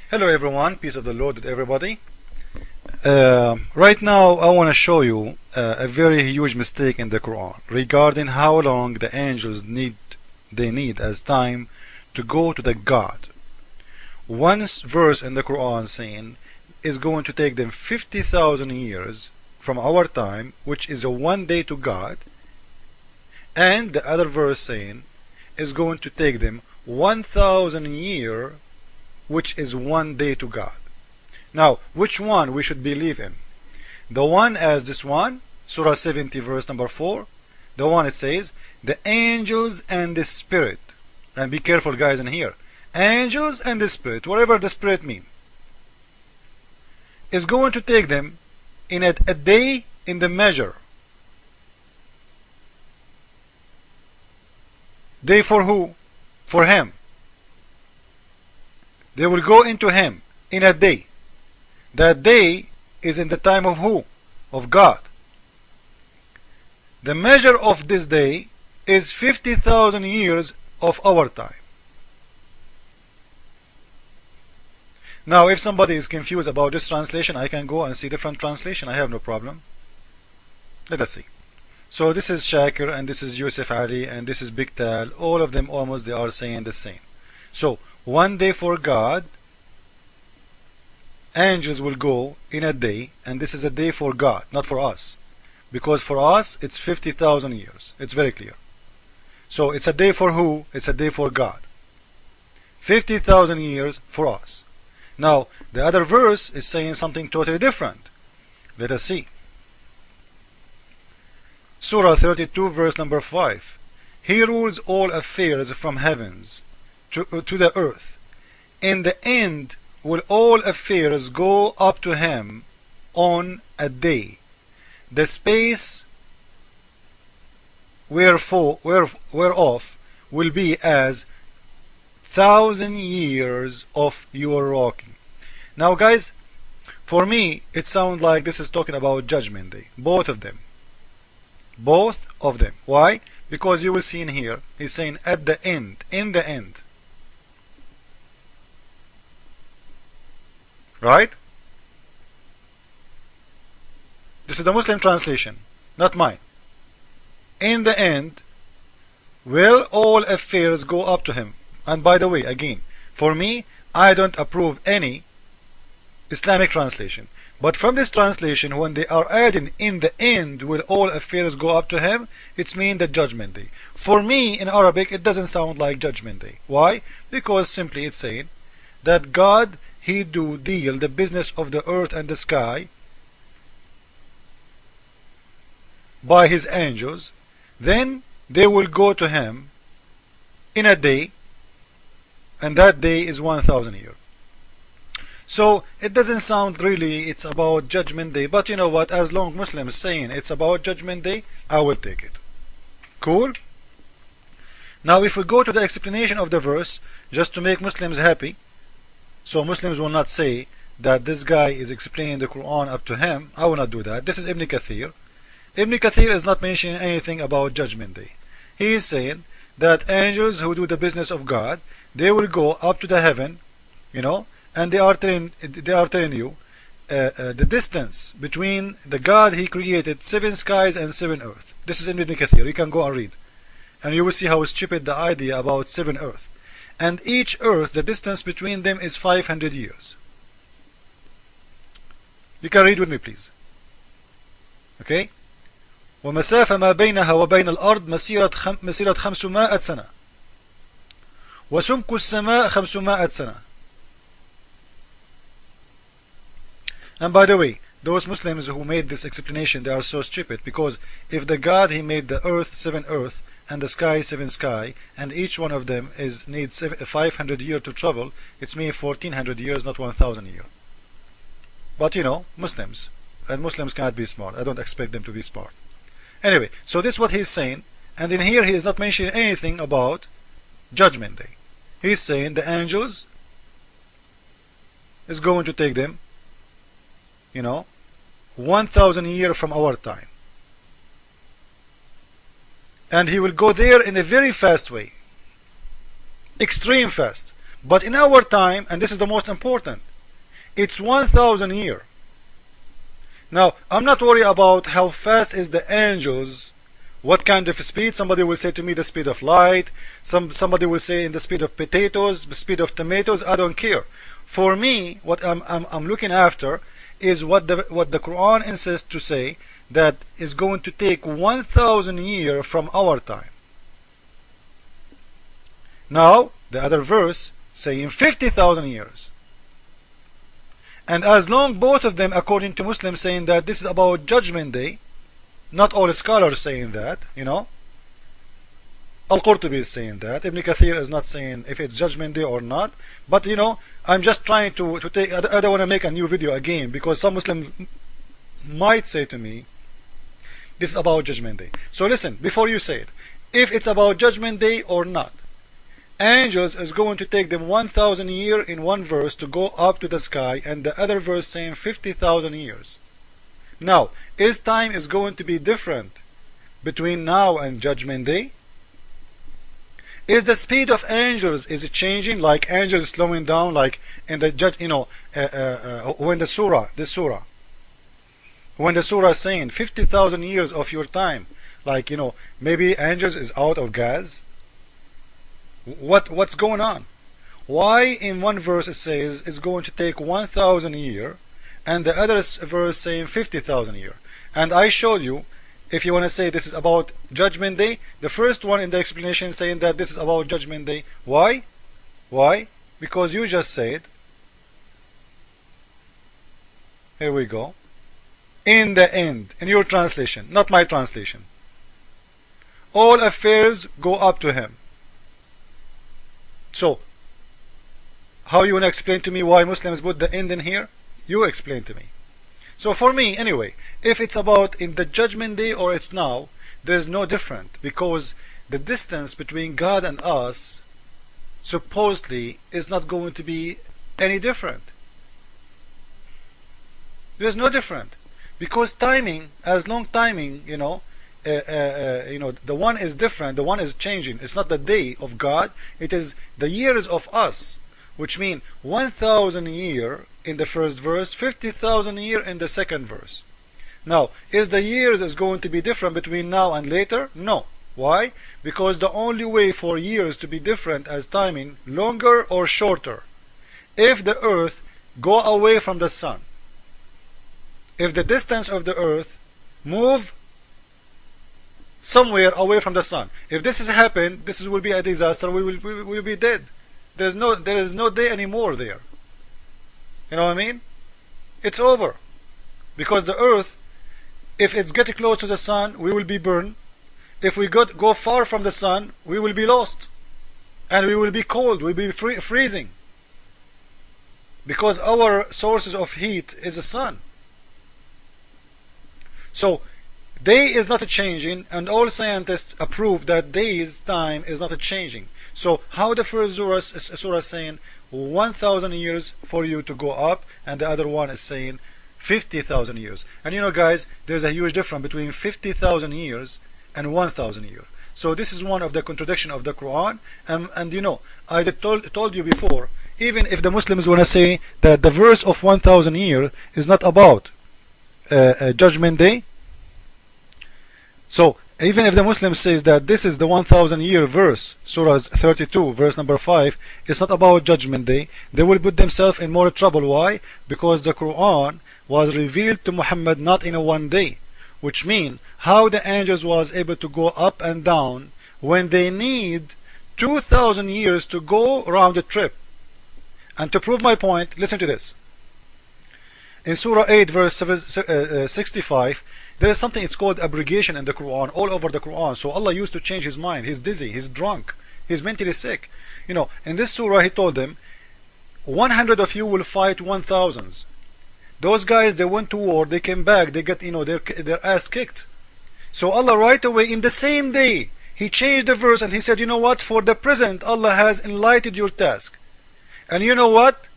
Hello everyone, peace of the Lord with everybody. Right now I want to show you a very huge mistake in the Quran regarding how long the angels need as time to go to the God. One verse in the Quran saying is going to take them 50,000 years from our time, which is a 1 day to God, and the other verse saying is going to take them 1,000 years, which is 1 day to God. Now, which one we should believe in? The one as this one, Surah 70 verse number 4, the one it says, the angels and the spirit. And be careful guys in here. Angels and the spirit, whatever the spirit mean, is going to take them in a day in the measure. Day for who? For him. They will go into him in a day. That day is in the time of who? Of God. The measure of this day is 50,000 years of our time. Now if somebody is confused about this translation, I can go and see different translation. I have no problem. Let us see. So this is Shakir, and this is Yusuf Ali, and this is Big Tal. All of them almost they are saying the same. So 1 day for God, angels will go in a day, and this is a day for God, not for us, because for us it's 50,000 years. It's very clear. So it's a day for who? It's a day for God. 50,000 years for us. Now the other verse is saying something totally different. Let us see. Surah 32 verse number 5. He rules all affairs from heavens to the earth. In the end will all affairs go up to him on a day. The space whereof will be as 1,000 years of your walking. Now guys, for me it sounds like this is talking about judgment day. Both of them. Why? Because you will see in here he's saying at the end, in the end. Right? This is the Muslim translation, not mine. In the end will all affairs go up to him. And by the way, again, for me, I don't approve any Islamic translation. But from this translation, when they are adding in the end will all affairs go up to him, it's mean the judgment day. For me, in Arabic, it doesn't sound like judgment day. Why? Because simply it's saying that God, he do deal the business of the earth and the sky by his angels, then they will go to him in a day, and that day is 1,000 years. So it doesn't sound really it's about judgment day, but you know what, as long Muslims saying it's about judgment day, I will take it. Cool? Now if we go to the explanation of the verse, just to make Muslims happy, so Muslims will not say that this guy is explaining the Quran up to him, I will not do that. This is Ibn Kathir. Ibn Kathir is not mentioning anything about judgment day. He is saying that angels who do the business of God, they will go up to the heaven, you know, and they are telling you the distance between the God he created 7 skies and 7 earth. This is in Ibn Kathir. You can go and read, and you will see how stupid the idea about 7 earth. And each earth, the distance between them is 500 years. You can read with me, please. Okay. ومسافة ما بينها وبين الأرض مسيرة 500 سنة وسمك السماء 500 سنة. And by the way, those Muslims who made this explanation, they are so stupid, because if the God he made the earth 7 earth and the sky 7 sky, and each one of them needs 500 years to travel, it's mean 1400 years, not 1000 years. But you know, Muslims, and Muslims cannot be smart. I don't expect them to be smart. Anyway, so this is what he's saying, and in here he is not mentioning anything about judgment day. He's saying the angels is going to take them, you know, 1,000 years from our time, and he will go there in a very fast way, extreme fast. But in our time, and this is the most important, it's 1,000 years. Now, I'm not worried about how fast is the angels, what kind of speed. Somebody will say to me the speed of light. Somebody will say in the speed of potatoes, the speed of tomatoes. I don't care. For me, what I'm looking after is what the Quran insists to say, that is going to take 1,000 years from our time. Now, the other verse saying 50,000 years. And as long both of them, according to Muslims, saying that this is about Judgment Day, not all scholars saying that, Al-Qurtubi is saying that, Ibn Kathir is not saying if it's Judgment Day or not, but I'm just trying to take, I don't want to make a new video again, because some Muslims might say to me, this is about Judgment Day. So listen, before you say it, if it's about Judgment Day or not, angels is going to take them 1,000 years in one verse to go up to the sky, and the other verse saying 50,000 years. Now, is time is going to be different between now and Judgment Day? Is the speed of angels, is it changing, like angels slowing down, like in the when the surah, when the surah is saying 50,000 years of your time, like maybe angels is out of gas? What's going on? Why in one verse it says it's going to take 1,000 years, and the other verse saying 50,000 years? And I showed you, if you want to say this is about Judgment Day, the first one in the explanation saying that this is about Judgment Day. Why? Why? Because you just said, here we go, in the end, in your translation, not my translation, all affairs go up to him. So, how you want to explain to me why Muslims put the end in here? You explain to me. So for me, anyway, if it's about in the Judgment Day or it's now, there's no different, because the distance between God and us supposedly is not going to be any different. There's no different, because timing, as long timing, the one is different, the one is changing. It's not the day of God, it is the years of us, which mean 1,000 years in the first verse, 50,000 years in the second verse. Now, is the years is going to be different between now and later? No. Why? Because the only way for years to be different as timing, longer or shorter, if the earth go away from the sun. If the distance of the earth move somewhere away from the sun. If this has happened, this will be a disaster. We will be dead. There is no day anymore there. You know what I mean? It's over, because the earth, if it's getting close to the sun, we will be burned. If we go far from the sun, we will be lost, and we will be cold. We will be freezing, because our sources of heat is the sun. So day is not changing, and all scientists approve that day's time is not changing. So how the first surah is saying 1,000 years for you to go up, and the other one is saying 50,000 years. And guys, there's a huge difference between 50,000 years and 1,000 years. So this is one of the contradictions of the Quran. And I told you before, even if the Muslims want to say that the verse of 1,000 years is not about Judgment Day, so even if the Muslim says that this is the 1,000 year verse, Surah 32, verse number 5, it's not about Judgment Day, they will put themselves in more trouble. Why? Because the Quran was revealed to Muhammad not in a one day, which means how the angels was able to go up and down when they need 2,000 years to go around the trip. And to prove my point, listen to this. In Surah 8, verse 65, there is something, it's called abrogation in the Quran, all over the Quran. So Allah used to change his mind. He's dizzy, he's drunk, he's mentally sick. In this surah he told them, 100 of you will fight 1,000. Those guys, they went to war, they came back, they get their ass kicked. So Allah right away in the same day, he changed the verse and he said, you know what, for the present Allah has enlightened your task. And you know what?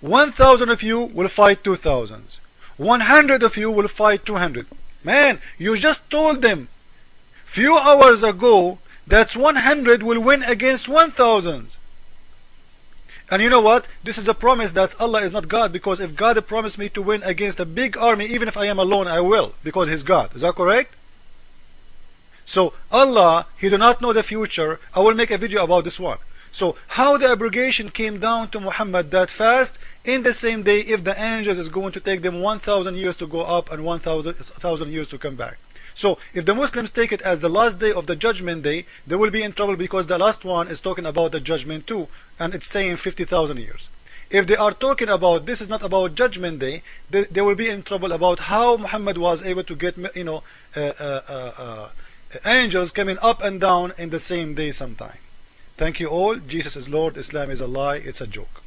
1,000 of you will fight 2,000. 100 of you will fight 200. Man, you just told them few hours ago that 100 will win against 1,000. And you know what? This is a promise that Allah is not God, because if God promised me to win against a big army, even if I am alone, I will, because He's God. Is that correct? So Allah, He do not know the future. I will make a video about this one. So how the abrogation came down to Muhammad that fast in the same day, if the angels is going to take them 1,000 years to go up and 1,000 years to come back. So if the Muslims take it as the last day of the judgment day, they will be in trouble, because the last one is talking about the judgment too, and it's saying 50,000 years. If they are talking about this is not about judgment day, they will be in trouble about how Muhammad was able to get, angels coming up and down in the same day sometime. Thank you all. Jesus is Lord. Islam is a lie. It's a joke.